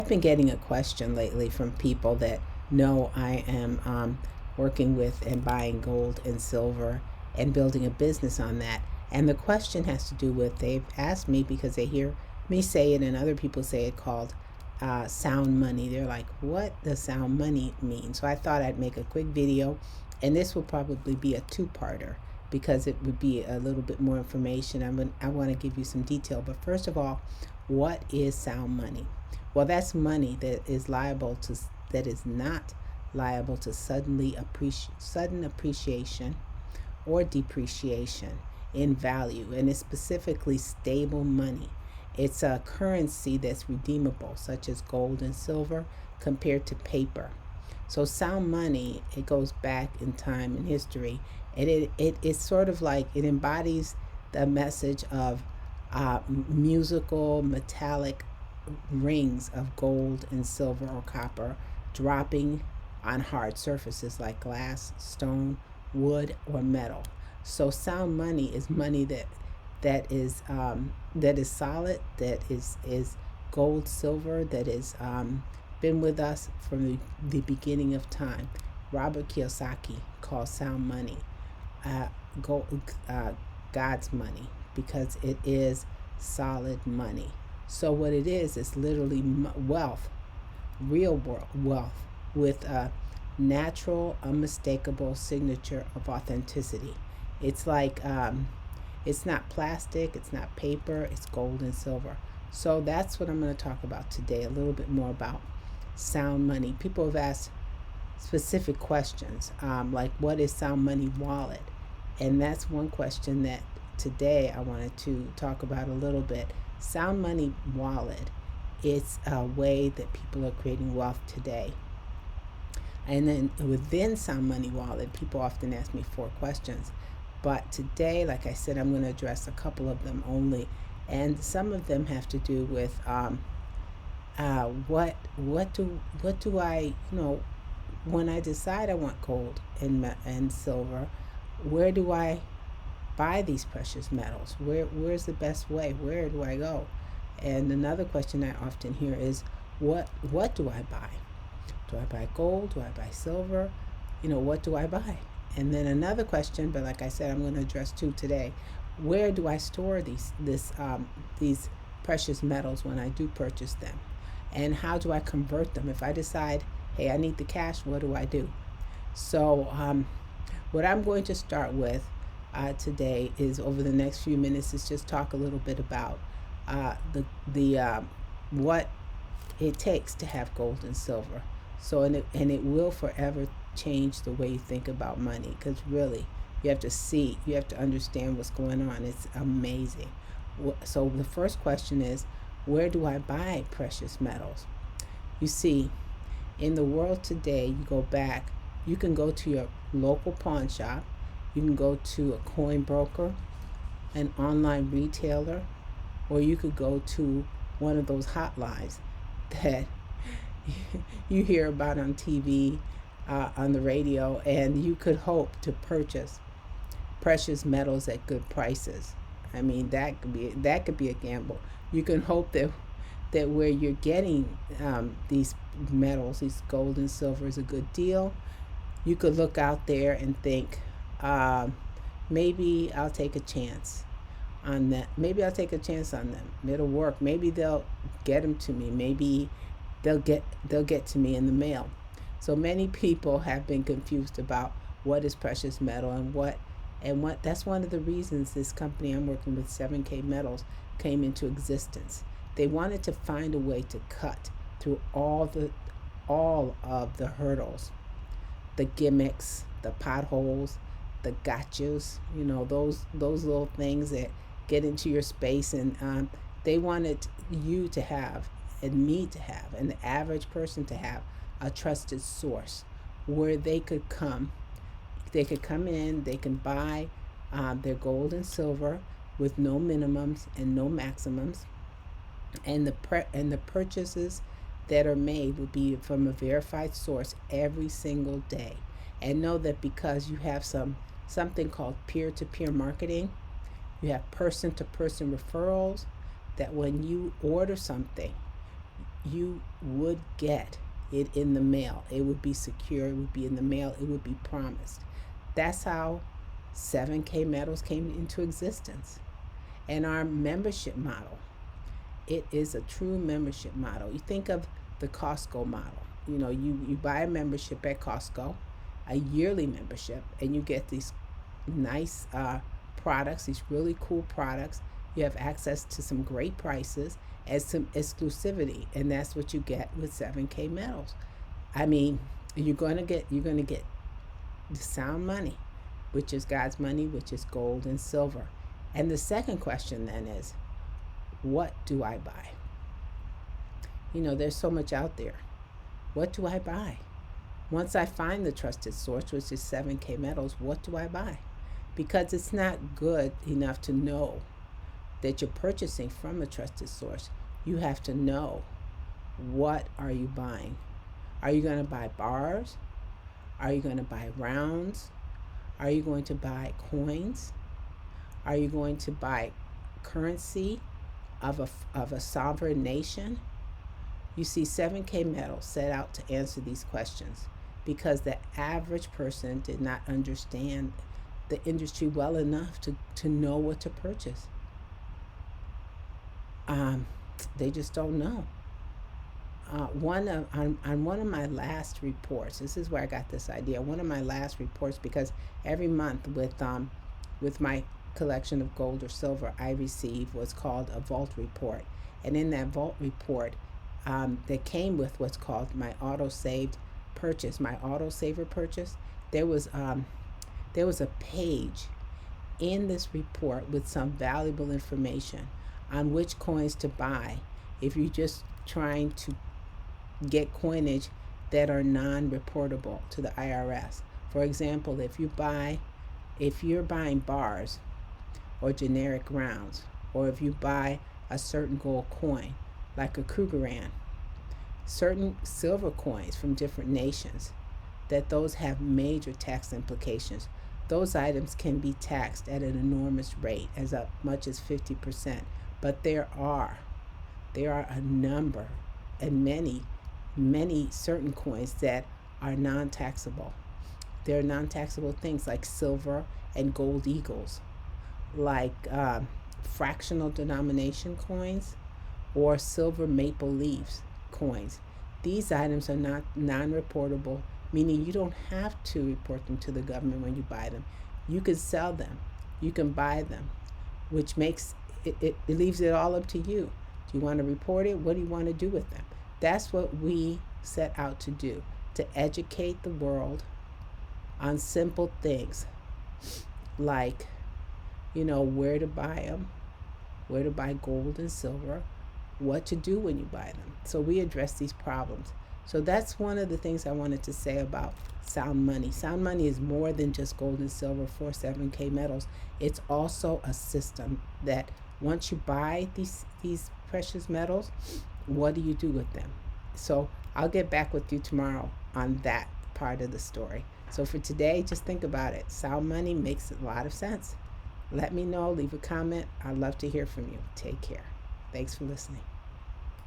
I've been getting a question lately from people that know I am working with and buying gold and silver and building a business on that. And the question has to do with they've asked me because they hear me say it and other people say it called sound money. They're like, what does sound money mean? So I thought I'd make a quick video, and this will probably be a two-parter because it would be a little bit more information. I want to give you some detail. But first of all, what is sound money? Well, that's money that is not liable to sudden appreciation or depreciation in value, and it's specifically stable money. It's a currency that's redeemable, such as gold and silver, compared to paper. So sound money, it goes back in time and history, and it's sort of like it embodies the message of musical metallic rings of gold and silver or copper dropping on hard surfaces like glass, stone, wood, or metal. So sound money is money that is solid, that is gold, silver, that is been with us from the beginning of time. Robert Kiyosaki calls sound money uh, gold, God's money because it is solid money. So what it is literally wealth, real world wealth with a natural, unmistakable signature of authenticity. It's like it's not plastic, it's not paper, it's gold and silver. So that's what I'm going to talk about today. A little bit more about sound money. People have asked specific questions, like what is sound money wallet, and that's one question that today I wanted to talk about a little bit. Sound money wallet, it's a way that people are creating wealth today. And then within Sound Money Wallet, people often ask me four questions. But today, like I said, I'm going to address a couple of them only. And some of them have to do with what do I, when I decide I want gold and silver, where do I buy these precious metals? Where's the best way? Where do I go? And another question I often hear is, what do I buy? Do I buy gold? Do I buy silver? What do I buy? And then another question, but like I said, I'm going to address two today. Where do I store these precious metals when I do purchase them? And how do I convert them? If I decide, hey, I need the cash, what do I do? So what I'm going to start with today is over the next few minutes is just talk a little bit about the what it takes to have gold and silver. So and it will forever change the way you think about money, because really you have to understand what's going on. It's amazing. So the first question is, where do I buy precious metals? You see, in the world today, you can go to your local pawn shop, you can go to a coin broker, an online retailer, or you could go to one of those hotlines that you hear about on TV, on the radio, and you could hope to purchase precious metals at good prices. I mean, that could be a gamble. You can hope that where you're getting these metals, these gold and silver, is a good deal. You could look out there and think, maybe I'll take a chance on that. Maybe I'll take a chance on them. It'll work. Maybe they'll get them to me. Maybe they'll get to me in the mail. So many people have been confused about what is precious metal and what that's one of the reasons this company I'm working with, 7K Metals, came into existence. They wanted to find a way to cut through all of the hurdles, the gimmicks, the potholes, the gotchas, those little things that get into your space. And they wanted you to have, and me to have, and the average person to have a trusted source where they could come in, they can buy their gold and silver with no minimums and no maximums, and the purchases that are made will be from a verified source every single day. And know that because you have something called peer-to-peer marketing, you have person-to-person referrals, that when you order something, you would get it in the mail. It would be secure, it would be in the mail, it would be promised. That's how 7K Metals came into existence. And our membership model, it is a true membership model. You think of the Costco model. You buy a membership at Costco, a yearly membership, and you get these nice products, these really cool products. You have access to some great prices and some exclusivity, and that's what you get with 7K Metals. I mean, you're gonna get the sound money, which is God's money, which is gold and silver. And the second question then is, what do I buy? There's so much out there. What do I buy? Once I find the trusted source, which is 7K Metals, what do I buy? Because it's not good enough to know that you're purchasing from a trusted source. You have to know, what are you buying? Are you going to buy bars? Are you going to buy rounds? Are you going to buy coins? Are you going to buy currency of a sovereign nation? You see, 7K Metals set out to answer these questions because the average person did not understand the industry well enough to know what to purchase. They just don't know. On one of my last reports, this is where I got this idea. One of my last reports, because every month with my collection of gold or silver, I receive what's called a vault report, and in that vault report, that came with what's called my auto-saved purchase, my auto-saver purchase. There was a page in this report with some valuable information on which coins to buy if you're just trying to get coinage that are non-reportable to the IRS. For example, if you're buying bars or generic rounds, or if you buy a certain gold coin like a Krugerrand, certain silver coins from different nations, that those have major tax implications. Those items can be taxed at an enormous rate, as much as 50%. But there are a number and many certain coins that are non-taxable. There are non-taxable things like silver and gold eagles, like fractional denomination coins or silver maple leaves coins. These items are not non-reportable, meaning you don't have to report them to the government when you buy them. You can sell them, you can buy them, which makes it leaves it all up to you. Do you want to report it? What do you want to do with them? That's what we set out to do, to educate the world on simple things like, where to buy them, where to buy gold and silver, what to do when you buy them. So we address these problems. So that's one of the things I wanted to say about sound money. Sound money is more than just gold and silver for 7K Metals. It's also a system that once you buy these precious metals, what do you do with them? So I'll get back with you tomorrow on that part of the story. So for today, just think about it. Sound money makes a lot of sense. Let me know, leave a comment. I'd love to hear from you. Take care. Thanks for listening.